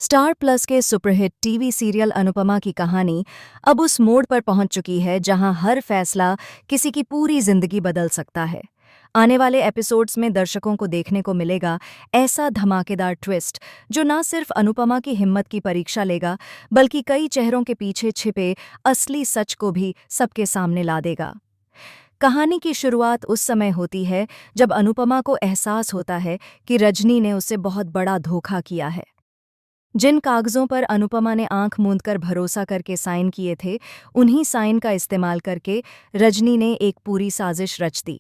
Star plus के superhit TV serial Anupama की कहानी अब उस मोड़ पर पहुंच चुकी है जहां हर फैसला किसी की पूरी जिंदगी बदल सकता है। आने वाले एपिसोड्स में दर्शकों को देखने को मिलेगा ऐसा धमाकेदार ट्विस्ट जो न सिर्फ अनुपमा की हिम्मत की परीक्षा लेगा बल्कि कई चेहरों के पीछे छिपे असली सच को भी सबके सामने ला देगा। कहानी की शुरुआत उस समय होती है जब अनुपमा को एहसास होता है कि रजनी ने उसे बहुत बड़ा धोखा किया है। जिन कागजों पर अनुपमा ने आंख मूंदकर भरोसा करके साइन किए थे, उन्हीं साइन का इस्तेमाल करके रजनी ने एक पूरी साजिश रच दी।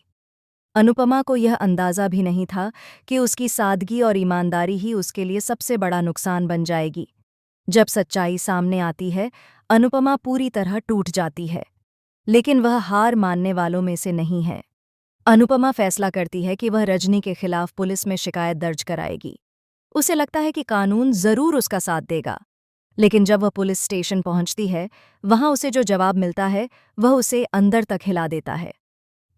अनुपमा को यह अंदाजा भी नहीं था कि उसकी सादगी और ईमानदारी ही उसके लिए सबसे बड़ा नुकसान बन जाएगी। जब सच्चाई सामने आती है, अनुपमा पूरी तरह टूट जाती है, लेकिन वह हार मानने वालों में से नहीं है। अनुपमा फैसला करती है कि वह रजनी के खिलाफ पुलिस में शिकायत दर्ज कराएगी। उसे लगता है कि कानून जरूर उसका साथ देगा, लेकिन जब वह पुलिस स्टेशन पहुंचती है, वहां उसे जो जवाब मिलता है वह उसे अंदर तक हिला देता है।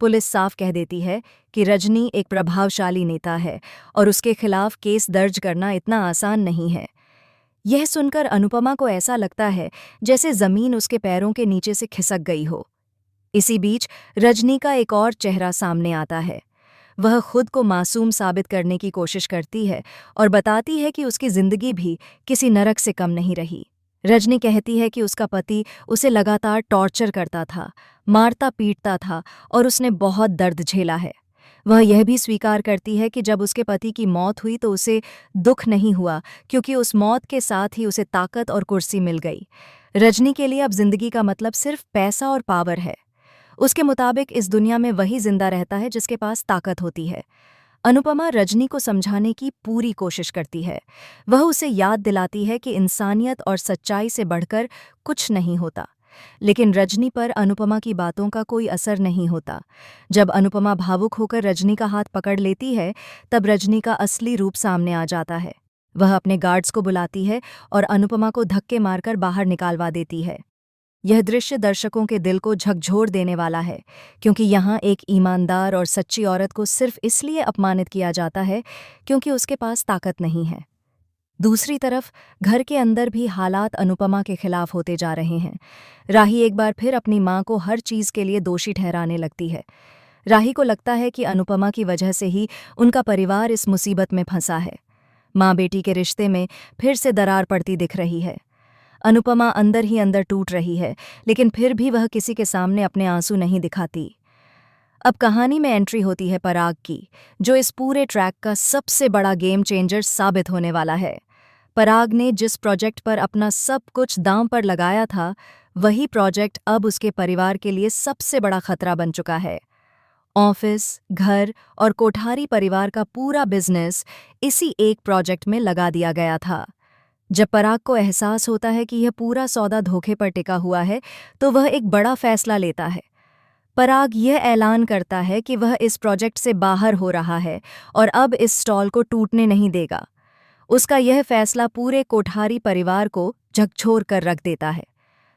पुलिस साफ कह देती है कि रजनी एक प्रभावशाली नेता है और उसके खिलाफ केस दर्ज करना इतना आसान नहीं है। यह सुनकर अनुपमा को ऐसा लगता है जैसे जमीन उसके पैरों के नीचे से खिसक गई हो। इसी बीच रजनी का एक और चेहरा सामने आता है। वह खुद को मासूम साबित करने की कोशिश करती है और बताती है कि उसकी जिंदगी भी किसी नरक से कम नहीं रही। रजनी कहती है कि उसका पति उसे लगातार टॉर्चर करता था, मारता पीटता था और उसने बहुत दर्द झेला है। वह यह भी स्वीकार करती है कि जब उसके पति की मौत हुई तो उसे दुख नहीं हुआ, क्योंकि उस मौत के साथ ही उसे ताकत और कुर्सी मिल गई। रजनी के लिए अब जिंदगी का मतलब सिर्फ पैसा और पावर है। उसके मुताबिक इस दुनिया में वही जिंदा रहता है जिसके पास ताकत होती है। अनुपमा रजनी को समझाने की पूरी कोशिश करती है। वह उसे याद दिलाती है कि इंसानियत और सच्चाई से बढ़कर कुछ नहीं होता। लेकिन रजनी पर अनुपमा की बातों का कोई असर नहीं होता। जब अनुपमा भावुक होकर रजनी का हाथ पकड़ लेती है, तब रजनी का असली रूप सामने आ जाता है। वह अपने गार्ड्स को बुलाती है और अनुपमा को धक्के मारकर बाहर निकालवा देती है। यह दृश्य दर्शकों के दिल को झकझोर देने वाला है, क्योंकि यहाँ एक ईमानदार और सच्ची औरत को सिर्फ इसलिए अपमानित किया जाता है क्योंकि उसके पास ताकत नहीं है। दूसरी तरफ घर के अंदर भी हालात अनुपमा के खिलाफ होते जा रहे हैं। राही एक बार फिर अपनी मां को हर चीज के लिए दोषी ठहराने लगती है। राही को लगता है कि अनुपमा की वजह से ही उनका परिवार इस मुसीबत में फंसा है। माँ बेटी के रिश्ते में फिर से दरार पड़ती दिख रही है। अनुपमा अंदर ही अंदर टूट रही है, लेकिन फिर भी वह किसी के सामने अपने आंसू नहीं दिखाती। अब कहानी में एंट्री होती है पराग की, जो इस पूरे ट्रैक का सबसे बड़ा गेम चेंजर साबित होने वाला है। पराग ने जिस प्रोजेक्ट पर अपना सब कुछ दांव पर लगाया था, वही प्रोजेक्ट अब उसके परिवार के लिए सबसे बड़ा खतरा बन चुका है। ऑफिस, घर और कोठारी परिवार का पूरा बिजनेस इसी एक प्रोजेक्ट में लगा दिया गया था। जब पराग को एहसास होता है कि यह पूरा सौदा धोखे पर टिका हुआ है, तो वह एक बड़ा फैसला लेता है। पराग यह ऐलान करता है कि वह इस प्रोजेक्ट से बाहर हो रहा है और अब इस स्टॉल को टूटने नहीं देगा। उसका यह फैसला पूरे कोठारी परिवार को झकझोर कर रख देता है।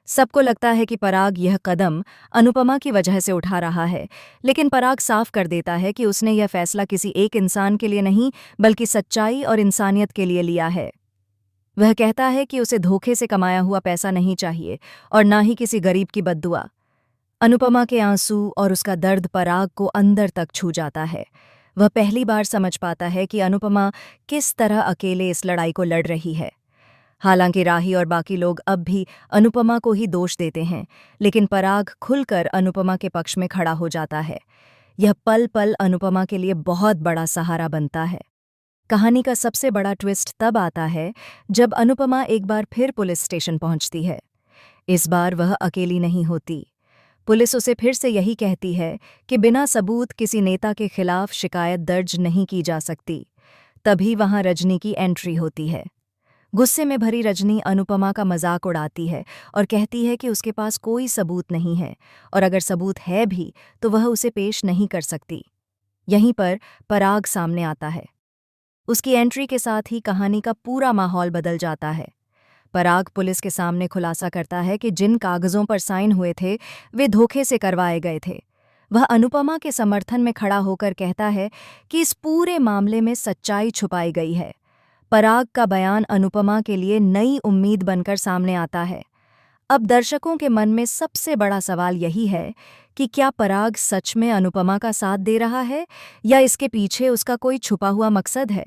सबको लगता है कि पराग यह कदम अनुपमा की वजह से उठा रहा है, लेकिन पराग साफ कर देता है कि उसने यह फैसला किसी एक इंसान के लिए नहीं, बल्कि सच्चाई और इंसानियत के लिए लिया है। वह कहता है कि उसे धोखे से कमाया हुआ पैसा नहीं चाहिए और ना ही किसी गरीब की बद्दुआ। अनुपमा के आंसू और उसका दर्द पराग को अंदर तक छू जाता है। वह पहली बार समझ पाता है कि अनुपमा किस तरह अकेले इस लड़ाई को लड़ रही है। हालांकि राही और बाकी लोग अब भी अनुपमा को ही दोष देते हैं, लेकिन पराग खुलकर अनुपमा के पक्ष में खड़ा हो जाता है। यह पल पल अनुपमा के लिए बहुत बड़ा सहारा बनता है। कहानी का सबसे बड़ा ट्विस्ट तब आता है जब अनुपमा एक बार फिर पुलिस स्टेशन पहुंचती है। इस बार वह अकेली नहीं होती। पुलिस उसे फिर से यही कहती है कि बिना सबूत किसी नेता के खिलाफ शिकायत दर्ज नहीं की जा सकती। तभी वहां रजनी की एंट्री होती है। गुस्से में भरी रजनी अनुपमा का मजाक उड़ाती है और कहती है कि उसके पास कोई सबूत नहीं है, और अगर सबूत है भी तो वह उसे पेश नहीं कर सकती। यहीं पर पराग सामने आता है। उसकी एंट्री के साथ ही कहानी का पूरा माहौल बदल जाता है। पराग पुलिस के सामने खुलासा करता है कि जिन कागजों पर साइन हुए थे, वे धोखे से करवाए गए थे। वह अनुपमा के समर्थन में खड़ा होकर कहता है कि इस पूरे मामले में सच्चाई छुपाई गई है। पराग का बयान अनुपमा के लिए नई उम्मीद बनकर सामने आता है। अब दर्शकों के मन में सबसे बड़ा सवाल यही है कि क्या पराग सच में अनुपमा का साथ दे रहा है या इसके पीछे उसका कोई छुपा हुआ मकसद है?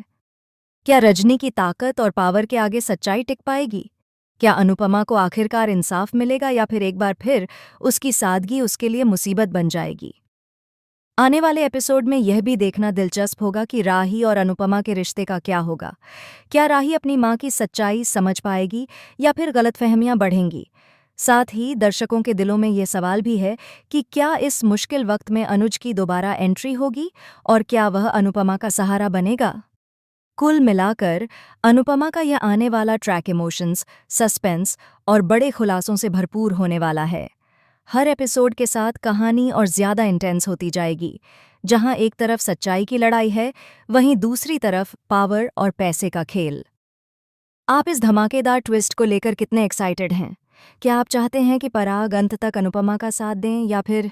क्या रजनी की ताकत और पावर के आगे सच्चाई टिक पाएगी? क्या अनुपमा को आखिरकार इंसाफ मिलेगा या फिर एक बार फिर उसकी सादगी उसके लिए मुसीबत बन जाएगी? आने वाले एपिसोड में यह भी देखना दिलचस्प होगा कि राही और अनुपमा के रिश्ते का क्या होगा। क्या राही अपनी मां की सच्चाई समझ पाएगी या फिर गलतफहमियां बढ़ेंगी? साथ ही दर्शकों के दिलों में ये सवाल भी है कि क्या इस मुश्किल वक्त में अनुज की दोबारा एंट्री होगी और क्या वह अनुपमा का सहारा बनेगा? कुल मिलाकर अनुपमा का यह आने वाला ट्रैक इमोशंस, सस्पेंस और बड़े खुलासों से भरपूर होने वाला है। हर एपिसोड के साथ कहानी और ज्यादा इंटेंस होती जाएगी। जहां एक तरफ सच्चाई की लड़ाई है, वहीं दूसरी तरफ पावर और पैसे का खेल। आप इस धमाकेदार ट्विस्ट को लेकर कितने एक्साइटेड हैं? क्या आप चाहते हैं कि पराग अंत तक अनुपमा का साथ दें या फिर